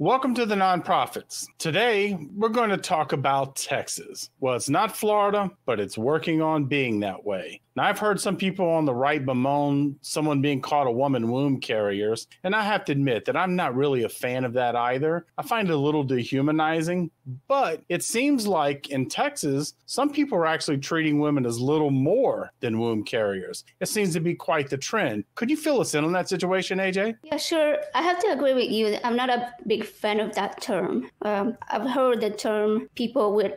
Welcome to the Nonprofits. Today, we're going to talk about Texas. Well, it's not Florida, but it's working on being that way. Now, I've heard some people on the right bemoan someone being called a woman womb carriers, and I have to admit that I'm not really a fan of that either. I find it a little dehumanizing, but it seems like in Texas, some people are actually treating women as little more than womb carriers. It seems to be quite the trend. Could you fill us in on that situation, AJ? Yeah, sure. I have to agree with you. I'm not a big fan of that term. I've heard the term people with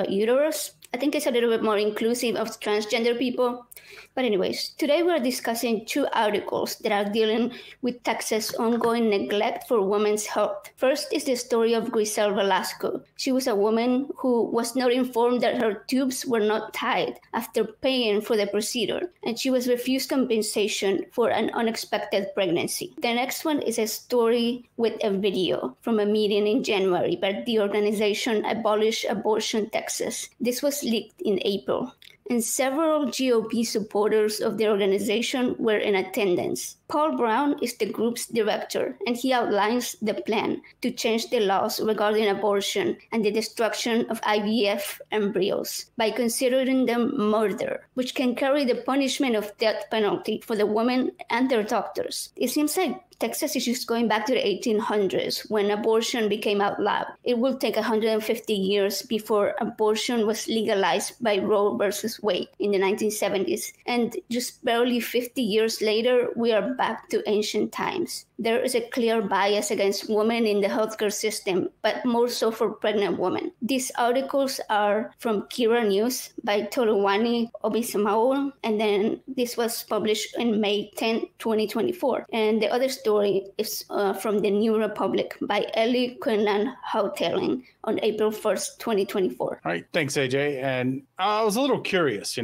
uterus. I think it's a little bit more inclusive of transgender people. But anyways, today we're discussing two articles that are dealing with Texas' ongoing neglect for women's health. First is the story of Gel Vasco. She was a woman who was not informed that her tubes were not tied after paying for the procedure, and she was refused compensation for an unexpected pregnancy. The next one is a story with a video from a meeting in January by the organization Abolish Abortion Texas. This was leaked in April, and several GOP supporters of the organization were in attendance. Paul Brown is the group's director, and he outlines the plan to change the laws regarding abortion and the destruction of IVF embryos by considering them murder, which can carry the punishment of death penalty for the women and their doctors. It seems like Texas is just going back to the 1800s when abortion became outlawed. It will take 150 years before abortion was legalized by Roe versus Wade in the 1970s. And just barely 50 years later, we are back to ancient times. There is a clear bias against women in the healthcare system, but more so for pregnant women. These articles are from Kira News by Toluwani Obisamao, and then this was published in May 10, 2024. And the other story is from the New Republic by Ellie Quinlan Houghtelling on April 1st, 2024. All right. Thanks, AJ. And I was a little curious,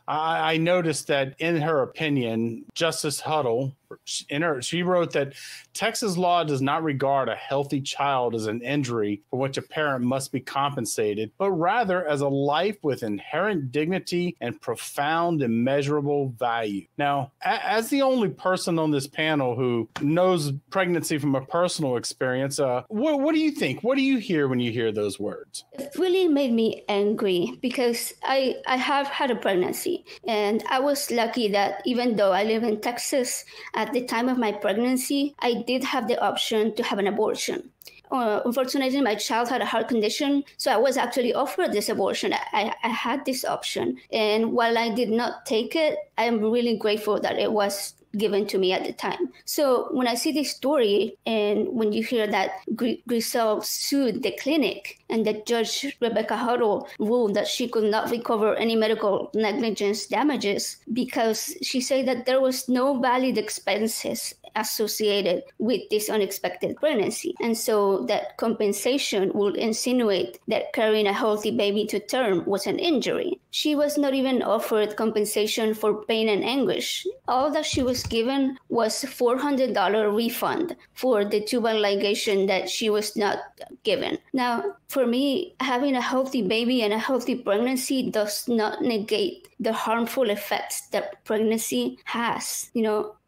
I noticed that in her opinion, Justice Huddle, she wrote that Texas law does not regard a healthy child as an injury for which a parent must be compensated, but rather as a life with inherent dignity and profound immeasurable value. Now, as the only person on this panel who knows pregnancy from a personal experience, what do you think? What do you hear when you hear those words? It really made me angry because I have had a pregnancy, and I was lucky that even though I live in Texas, at the time of my pregnancy, I did have the option to have an abortion. Unfortunately, my child had a heart condition, so I was actually offered this abortion. I had this option. And while I did not take it, I am really grateful that it was given to me at the time. So when I see this story and when you hear that Grisel sued the clinic and that Judge Rebecca Huddle ruled that she could not recover any medical negligence damages because she said that there was no valid expenses associated with this unexpected pregnancy. And so that compensation would insinuate that carrying a healthy baby to term was an injury. She was not even offered compensation for pain and anguish. All that she was given was a $400 refund for the tubal ligation that she was not given. Now, for me, having a healthy baby and a healthy pregnancy does not negate the harmful effects that pregnancy has.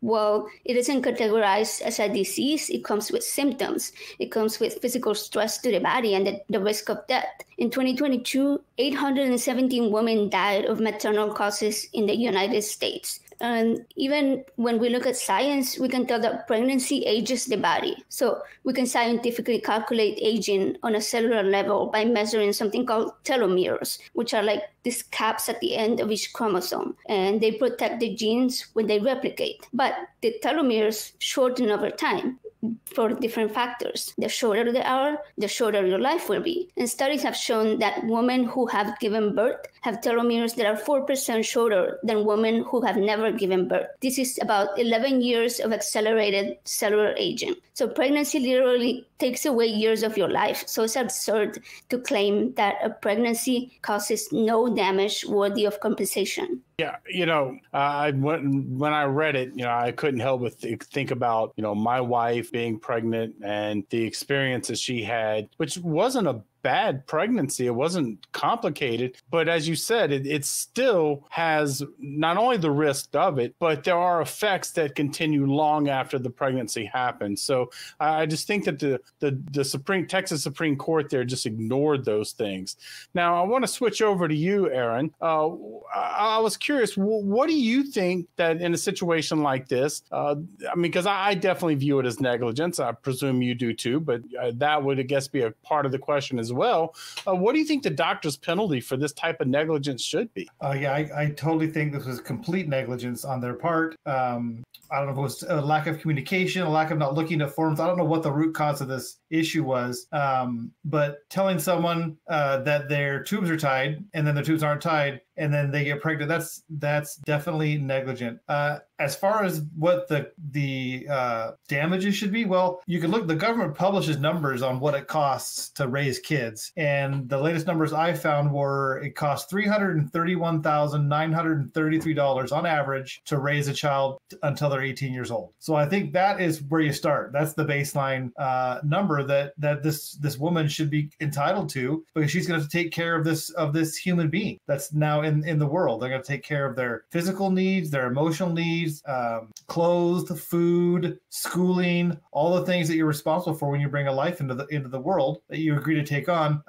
Well, it isn't categorized as a disease. It comes with symptoms. It comes with physical stress to the body and the risk of death. In 2022, 817 women died of maternal causes in the United States. And even when we look at science, we can tell that pregnancy ages the body. So we can scientifically calculate aging on a cellular level by measuring something called telomeres, which are like these caps at the end of each chromosome. And they protect the genes when they replicate. But the telomeres shorten over time for different factors. The shorter they are, the shorter your life will be. And studies have shown that women who have given birth have telomeres that are 4% shorter than women who have never given birth. This is about 11 years of accelerated cellular aging. So pregnancy literally takes away years of your life. So it's absurd to claim that a pregnancy causes no damage worthy of compensation. Yeah, when I read it, I couldn't help but think about, my wife being pregnant and the experiences she had, which wasn't a bad pregnancy. It wasn't complicated, but as you said, it still has not only the risk of it, but there are effects that continue long after the pregnancy happens. So I just think that the Texas Supreme Court there just ignored those things. Now, I want to switch over to you, Aaron. I was curious, what do you think that in a situation like this, because I definitely view it as negligence. I presume you do too, but that would, I guess, be a part of the question as well. What do you think the doctor's penalty for this type of negligence should be? I totally think this was complete negligence on their part. I don't know if it was a lack of communication, a lack of not looking at forms. I don't know what the root cause of this issue was, but telling someone that their tubes are tied and then their tubes aren't tied and then they get pregnant, that's definitely negligent. As far as what the damages should be, well, you can look, the government publishes numbers on what it costs to raise kids. And the latest numbers I found were it costs $331,933 on average to raise a child until they're 18 years old. So I think that is where you start. That's the baseline number that this woman should be entitled to, because she's going to take care of this human being that's now in the world. They're going to take care of their physical needs, their emotional needs, clothes, food, schooling, all the things that you're responsible for when you bring a life into the world that you agree to take on.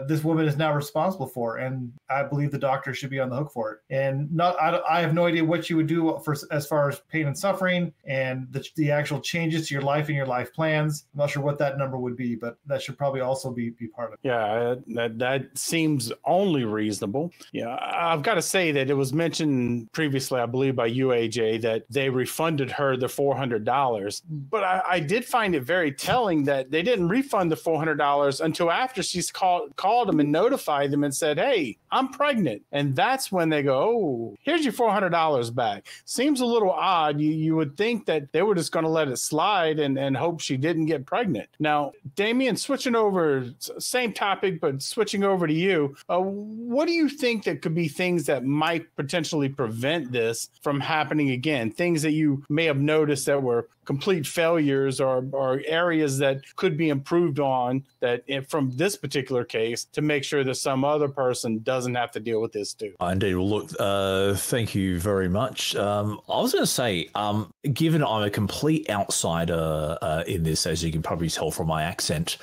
This woman is now responsible for, and I believe the doctor should be on the hook for it. And I have no idea what you would do as far as pain and suffering and the actual changes to your life and your life plans. I'm not sure what that number would be, but that should probably also be part of it. Yeah, that seems only reasonable. Yeah, I've got to say that it was mentioned previously, I believe, by UAJ that they refunded her the $400. But I did find it very telling that they didn't refund the $400 until after she's called them and notified them and said, hey, I'm pregnant. And that's when they go, oh, here's your $400 back. Seems a little odd. You would think that they were just going to let it slide and hope she didn't get pregnant. Now, Damien, switching over, same topic, but switching over to you, what do you think that could be things that might potentially prevent this from happening again? Things that you may have noticed that were complete failures or areas that could be improved on from this particular case to make sure that some other person doesn't have to deal with this too. Indeed. Well, look, thank you very much. I was going to say, given I'm a complete outsider in this, as you can probably tell from my accent,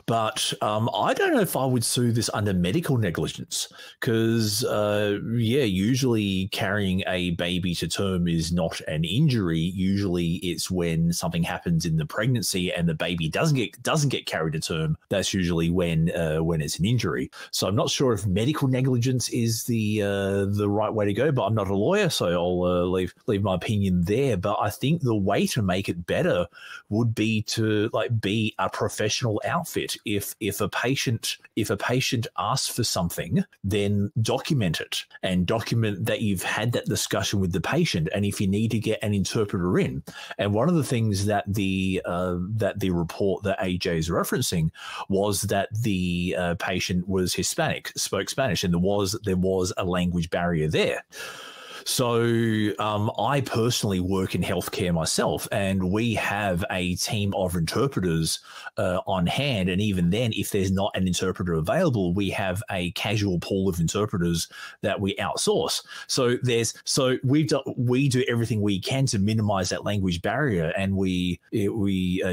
but I don't know if I would sue this under medical negligence because, usually carrying a baby to term is not an injury. Usually it's when something happens in the pregnancy and the baby doesn't get carried to term. That's usually when it's an injury. So I'm not sure if medical negligence is the right way to go, but I'm not a lawyer, so I'll leave my opinion there. But I think the way to make it better would be to be a professional outfit. If a patient asks for something, then document it and document that you've had that discussion with the patient. And if you need to get an interpreter in, and one of the things that the report that AJ is referencing was that the patient was Hispanic, spoke Spanish, and there was a language barrier there. So I personally work in healthcare myself, and we have a team of interpreters on hand. And even then, if there's not an interpreter available, we have a casual pool of interpreters that we outsource. So we do everything we can to minimize that language barrier, and we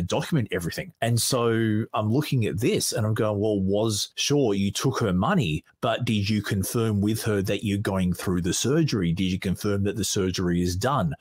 document everything. And so I'm looking at this and I'm going, well, sure, you took her money, but did you confirm with her that you're going through the surgery? Did you confirm that the surgery is done?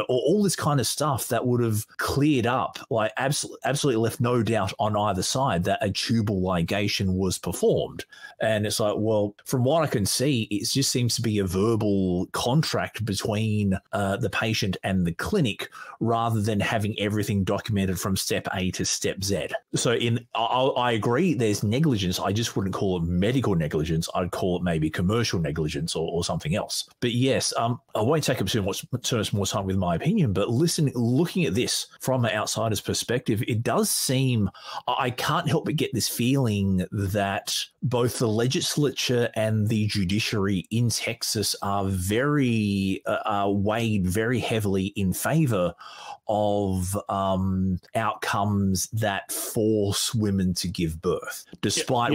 All this kind of stuff that would have cleared up, absolutely left no doubt on either side that a tubal ligation was performed. And it's like, well, from what I can see, it just seems to be a verbal contract between the patient and the clinic rather than having everything documented from step A to step Z. So I agree there's negligence. I just wouldn't call it medical negligence. I'd call it maybe commercial negligence or something else. But yeah, yes, I won't take up too much more time with my opinion, but looking at this from an outsider's perspective, it does seem, I can't help but get this feeling that both the legislature and the judiciary in Texas are weighed very heavily in favor of outcomes that force women to give birth, despite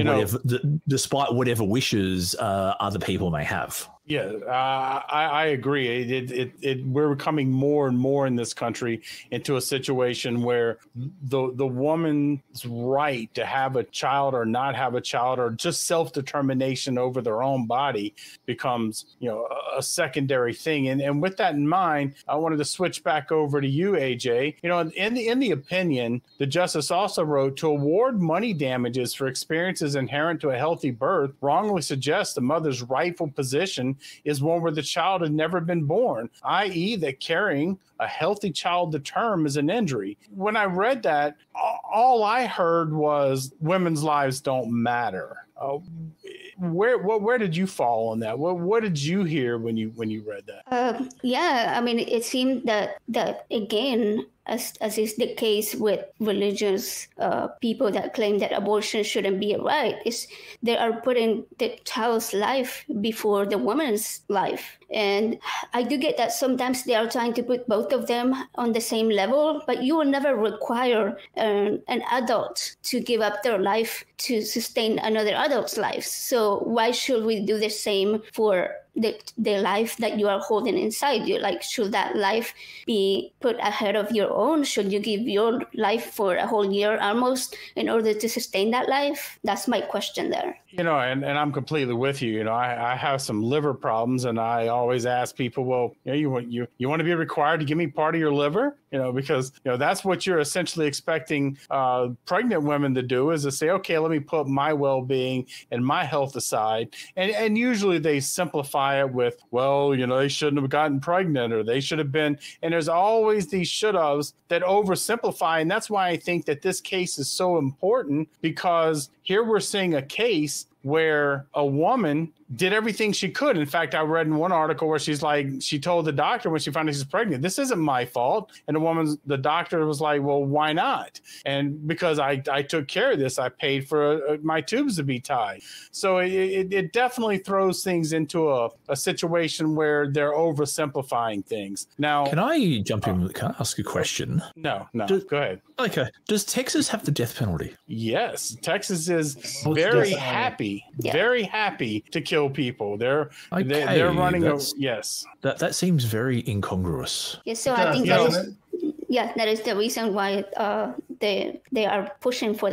whatever wishes other people may have. Yeah, I agree. We're becoming more and more in this country into a situation where the woman's right to have a child or not have a child, or just self-determination over their own body, becomes, a secondary thing. And with that in mind, I wanted to switch back over to you, AJ. In the opinion, the justice also wrote, to award money damages for experiences inherent to a healthy birth wrongly suggests the mother's rightful position is one where the child had never been born, i.e. that carrying a healthy child to term is an injury. When I read that, all I heard was women's lives don't matter. Where did you fall on that? What did you hear when you read that? Yeah, I mean, it seemed that again, as is the case with religious people that claim that abortion shouldn't be a right, is they are putting the child's life before the woman's life. And I do get that sometimes they are trying to put both of them on the same level, but you will never require an adult to give up their life to sustain another adult's life. So why should we do the same for the life that you are holding inside you? Like, should that life be put ahead of your own? Should you give your life for a whole year almost in order to sustain that life? That's my question there. And I'm completely with you. I have some liver problems, and I always ask people, well, you want to be required to give me part of your liver? Because that's what you're essentially expecting pregnant women to do, is to say, okay, let me put my well-being and my health aside. And usually they simplify it with, well, they shouldn't have gotten pregnant, or they should have been. And there's always these should-haves that oversimplify. And that's why I think that this case is so important, because here we're seeing a case where a woman did everything she could. In fact, I read in one article where she told the doctor when she found out she's pregnant, this isn't my fault. And the doctor was like, well, why not? And because I took care of this, I paid for my tubes to be tied. So it definitely throws things into a situation where they're oversimplifying things. Now, can I jump in? Can I ask a question? No, go ahead. Okay. Does Texas have the death penalty? Yes. Texas is very happy to kill people. They're running. Yes. That seems very incongruous. Yeah. So I think that is the reason why they are pushing for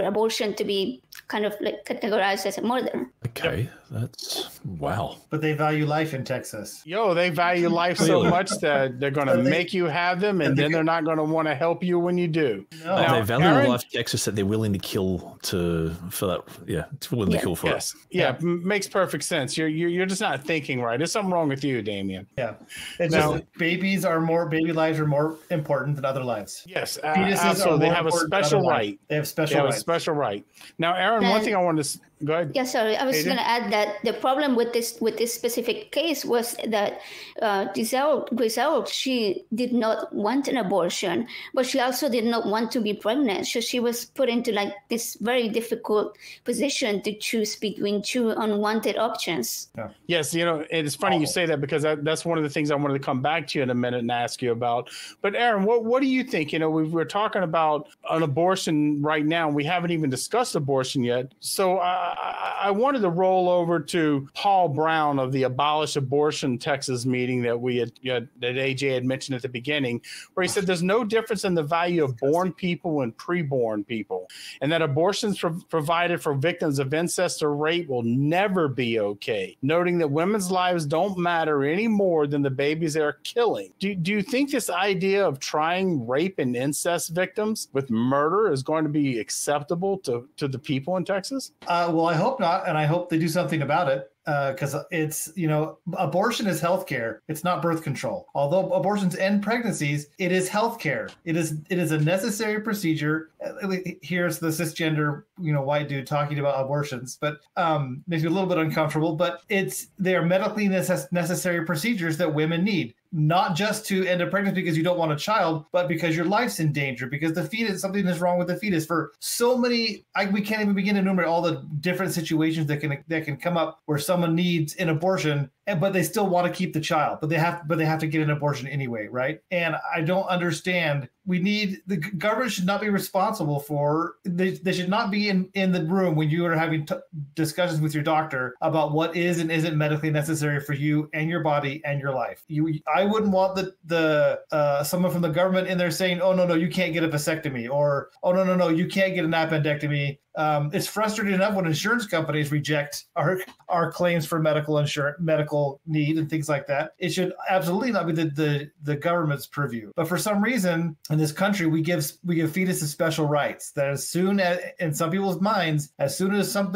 abortion to be kind of like categorized as a murder. Okay, that's wow. But they value life in Texas. They value life so much that they're going to make you have them, and then they're not going to want to help you when you do. No. Now, they value life in Texas that they're willing to kill to kill for yes. it. Yeah, makes perfect sense. You're just not thinking right. There's something wrong with you, Damien. Yeah, it's just baby lives are more important than other lives. Yes, absolutely. They have a special right. They have a special right. Now, Aaron, one thing I wanted to go ahead. Yeah, sorry. I was going to add that the problem with this specific case was that Griselle, she did not want an abortion, but she also did not want to be pregnant. So she was put into like this very difficult position to choose between two unwanted options. Yeah. Yes, it's funny you say that, because that's one of the things I wanted to come back to you in a minute and ask you about. But Aaron, what do you think? We're talking about an abortion right now. We haven't even discussed abortion yet. So I wanted to roll over to Paul Brown of the Abolish Abortion Texas meeting that that AJ had mentioned at the beginning, where he said there's no difference in the value of born people and preborn people, and that abortions provided for victims of incest or rape will never be okay, noting that women's lives don't matter any more than the babies they are killing. Do you think this idea of trying rape and incest victims with murder is going to be acceptable to the people in Texas? Well, I hope not, and I hope they do something about it. because it's, abortion is healthcare. It's not birth control. Although abortions end pregnancies, it is healthcare. It is a necessary procedure. Here's the cisgender, white dude talking about abortions, but makes me a little bit uncomfortable. But they are medically necessary procedures that women need. Not just to end a pregnancy because you don't want a child, but because your life's in danger, because the fetus, something is wrong with the fetus. For so many, we can't even begin to enumerate all the different situations that can come up where someone needs an abortion, but they still want to keep the child, but they have to get an abortion anyway, right? And I don't understand. The government should not be responsible for. They should not be in the room when you are having discussions with your doctor about what is and isn't medically necessary for you and your body and your life. I wouldn't want someone from the government in there saying, "Oh no, you can't get a vasectomy," or "Oh no, you can't get an appendectomy." It's frustrating enough when insurance companies reject our claims for medical need and things like that. It should absolutely not be the government's purview. But for some reason in this country, we give fetuses special rights. That as soon as, in some people's minds, as soon as some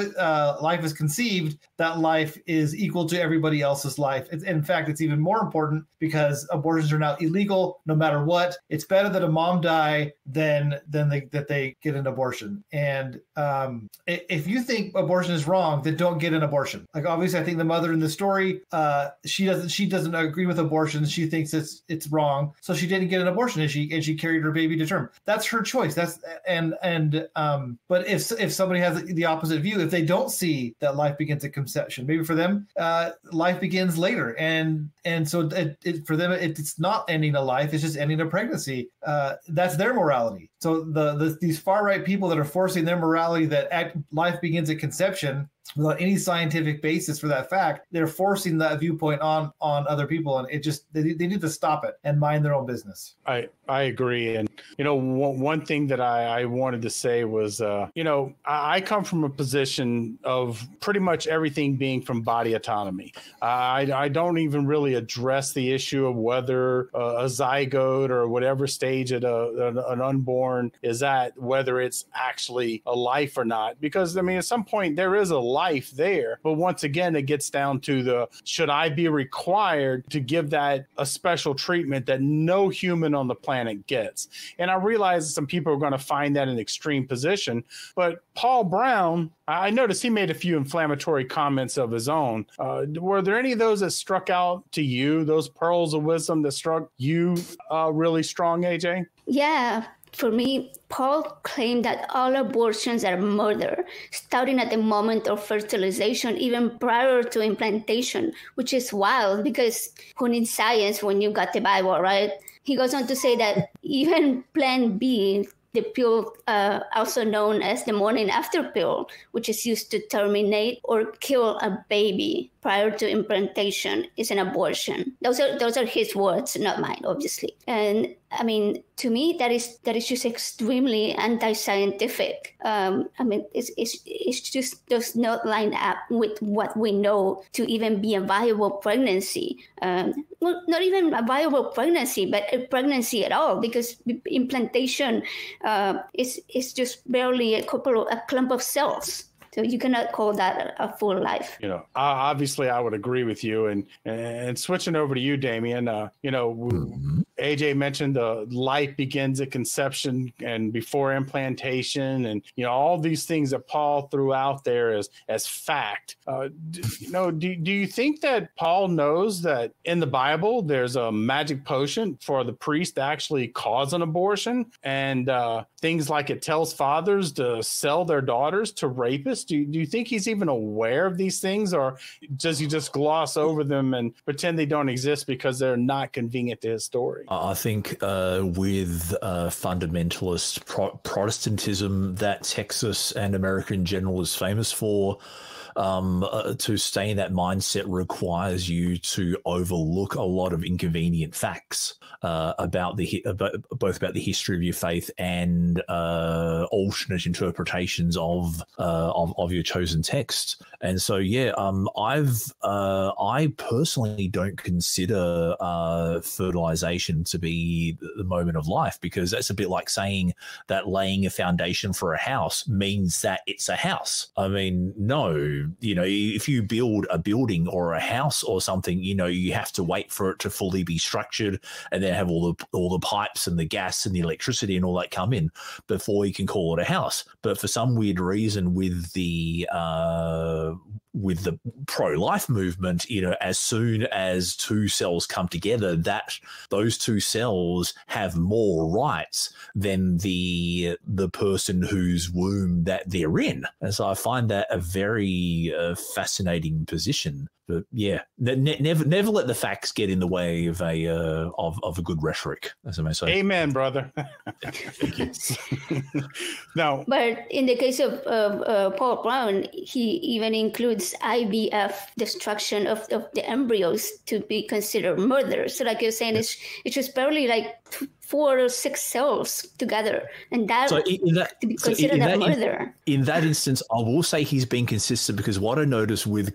life is conceived, that life is equal to everybody else's life. In fact, it's even more important because abortions are now illegal no matter what. It's better that a mom die than that they get an abortion. And if you think abortion is wrong, then don't get an abortion. Like, obviously, I think the mother in the story, she doesn't agree with abortion. She thinks it's wrong, so she didn't get an abortion, and she carried her baby to term. That's her choice. But if somebody has the opposite view, if they don't see that life begins at conception, maybe for them, life begins later, and so for them, it's not ending a life; it's just ending a pregnancy. That's their morality. So these far right people that are forcing their morality that life begins at conception without any scientific basis for that fact, they're forcing that viewpoint on other people, and they need to stop it and mind their own business. I agree. And one thing that I wanted to say was I come from a position of pretty much everything being from body autonomy. I don't even really address the issue of whether a zygote or whatever stage an unborn is at, whether it's actually a life or not, because at some point there is a life there. But once again, it gets down to should I be required to give that a special treatment that no human on the planet gets? And I realize some people are going to find that an extreme position, but Paul Brown, I noticed he made a few inflammatory comments of his own. Were there any of those that struck out to you, those pearls of wisdom that struck you really strong, AJ? Yeah. For me, Paul claimed that all abortions are murder, starting at the moment of fertilization, even prior to implantation, which is wild because who needs science when you got the Bible, right? He goes on to say that even Plan B, the pill also known as the morning after pill, which is used to terminate or kill a baby prior to implantation, is an abortion. Those are his words, not mine, obviously. And to me, that is just extremely anti-scientific. It's just does not line up with what we know to even be a viable pregnancy. Well, not even a viable pregnancy, but a pregnancy at all, because implantation is just barely a clump of cells. So you cannot call that a full life. Obviously, I would agree with you. And switching over to you, Damien, AJ mentioned the life begins at conception and before implantation, and all these things that Paul threw out there as fact. Do you think that Paul knows that in the Bible there's a magic potion for the priest to actually cause an abortion, and things like it tells fathers to sell their daughters to rapists? Do you think he's even aware of these things, or does he just gloss over them and pretend they don't exist because they're not convenient to his story? I think with fundamentalist Protestantism that Texas and America in general is famous for, to stay in that mindset requires you to overlook a lot of inconvenient facts about both about the history of your faith and alternate interpretations of your chosen text. And so, I personally don't consider fertilization abortion to be the moment of life, because that's a bit like saying that laying a foundation for a house means that it's a house. I mean, no, if you build a building or a house or something, you have to wait for it to fully be structured and then have all the pipes and the gas and the electricity and all that come in before you can call it a house. But for some weird reason with the pro-life movement, as soon as two cells come together, that those two cells have more rights than the person whose womb that they're in. And so I find that a very fascinating position. But yeah, never let the facts get in the way of a good rhetoric, as I may say. Amen, brother. Thank you. No, but in the case of Paul Brown, he even includes IVF destruction of the embryos to be considered murder. So, like you're saying, it's just barely like 4 or 6 cells together, and that to be considered that murder. In that instance, I will say he's been consistent, because what I notice with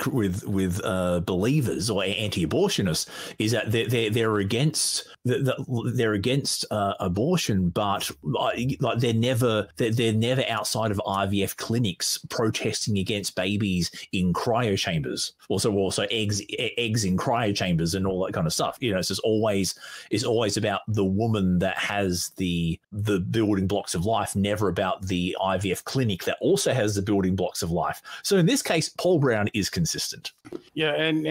believers or anti-abortionists is that they're against abortion, but like they're never outside of IVF clinics protesting against babies in cryo chambers, also eggs in cryo chambers and all that kind of stuff. It's always about the woman that has the building blocks of life, never about the IVF clinic that also has the building blocks of life. So in this case, Paul Brown is consistent. Yeah, and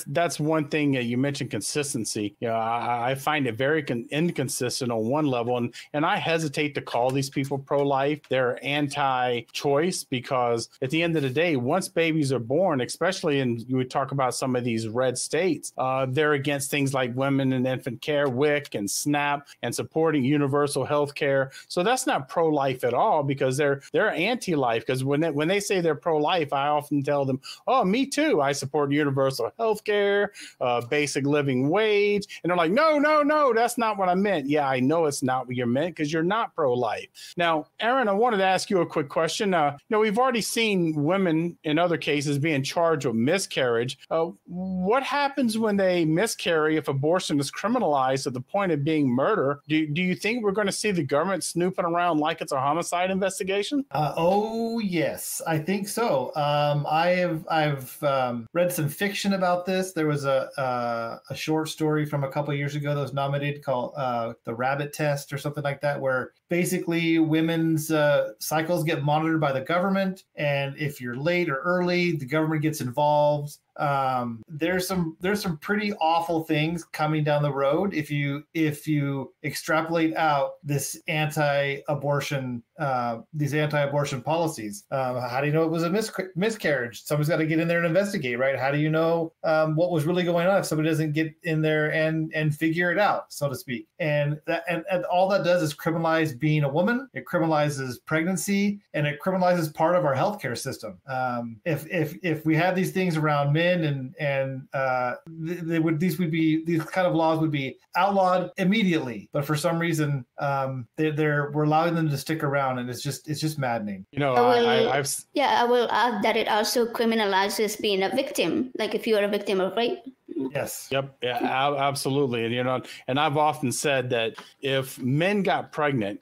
that's one thing. You mentioned consistency. I find it very inconsistent on one level, and I hesitate to call these people pro-life. They're anti-choice, because at the end of the day, once babies are born, especially you would talk about some of these red states, they're against things like women and infant care, WIC and SNAP, and supporting universal health care. So that's not pro-life at all, because they're anti-life. Because when they say they're pro-life, I often tell them, oh, me too. I support universal health care, basic living wage. And they're like, no, that's not what I meant. Yeah, I know it's not what you meant, because you're not pro-life. Now, Aaron, I wanted to ask you a quick question. We've already seen women in other cases being charged with miscarriage. What happens when they miscarry if abortion is criminalized to the point of being murder? Do you think we're going to see the government snooping around like it's a homicide investigation? Oh, yes, I think so. I've read some fiction about this. There was a short story from a couple of years ago that was nominated called The Rabbit Test or something like that, where basically women's cycles get monitored by the government, and if you're late or early, the government gets involved. There's some pretty awful things coming down the road if you extrapolate out this anti-abortion policies. How do you know it was a miscarriage? Somebody's got to get in there and investigate, right? How do you know what was really going on if somebody doesn't get in there and figure it out, so to speak? And all that does is criminalize being a woman. It criminalizes pregnancy, and it criminalizes part of our healthcare system. If we had these things around men, and these kind of laws would be outlawed immediately, but for some reason we're allowing them to stick around, and it's just maddening. I will add that it also criminalizes being a victim, like if you are a victim of rape. Yes. Yep. Yeah, absolutely. And I've often said that if men got pregnant,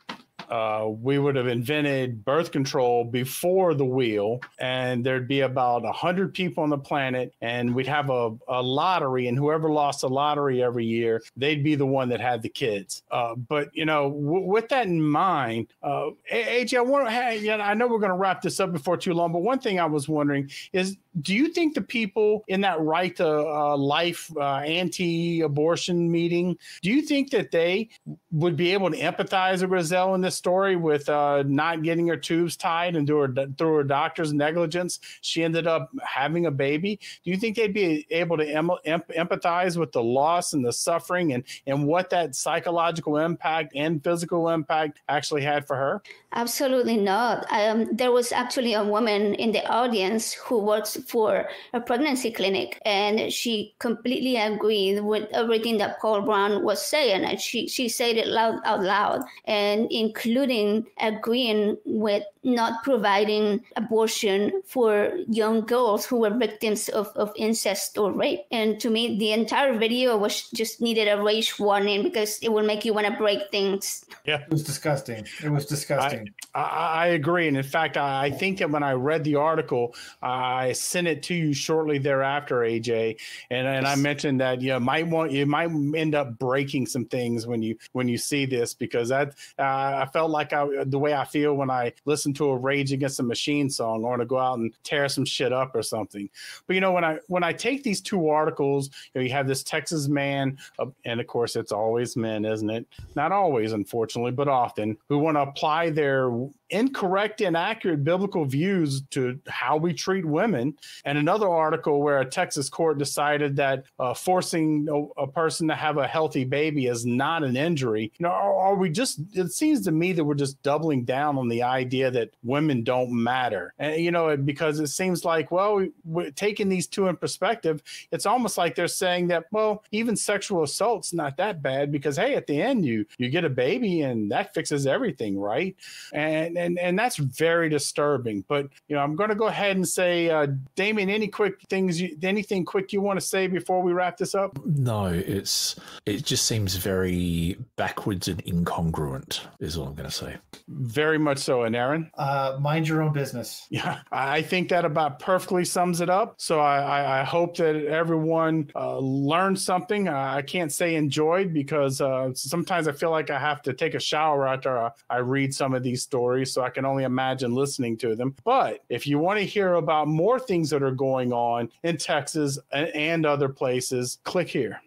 we would have invented birth control before the wheel, and there'd be about 100 people on the planet, and we'd have a lottery, and whoever lost the lottery every year, they'd be the one that had the kids. But with that in mind, AJ, I know we're going to wrap this up before too long, but one thing I was wondering is, do you think the people in that Right to Life anti-abortion meeting, do you think that they would be able to empathize with Griselle in this story with not getting her tubes tied, and through her doctor's negligence, she ended up having a baby? Do you think they'd be able to empathize with the loss and the suffering and what that psychological impact and physical impact actually had for her? Absolutely not. There was actually a woman in the audience who works for a pregnancy clinic. And she completely agreed with everything that Paul Brown was saying. And she said it out loud, and including agreeing with not providing abortion for young girls who were victims of incest or rape. And to me, the entire video was just needed a rage warning, because it will make you want to break things. Yeah, it was disgusting. It was disgusting. I agree. And in fact, I think that when I read the article, I sent it to you shortly thereafter, AJ. And I mentioned that you might end up breaking some things when you see this, because that I felt like the way I feel when I listen to a Rage Against the Machine song, I want to go out and tear some shit up or something. But when I take these two articles, you have this Texas man, and of course it's always men, isn't it? Not always, unfortunately, but often, who want to apply their incorrect, inaccurate biblical views to how we treat women. And another article where a Texas court decided that forcing a person to have a healthy baby is not an injury. Are we just, it seems to me that we're just doubling down on the idea that women don't matter. And, because it seems like, well, we're taking these two in perspective, it's almost like they're saying that, well, even sexual assault's not that bad, because, hey, at the end, you get a baby and that fixes everything, right? And that's very disturbing. But I'm going to go ahead and say, Damien, anything quick you want to say before we wrap this up? No, it just seems very backwards and incongruent, is all I'm going to say. Very much so. And Aaron? Mind your own business. Yeah, I think that about perfectly sums it up. So I hope that everyone learned something. I can't say enjoyed, because sometimes I feel like I have to take a shower after I read some of these stories. So I can only imagine listening to them. But if you want to hear about more things that are going on in Texas and other places, click here.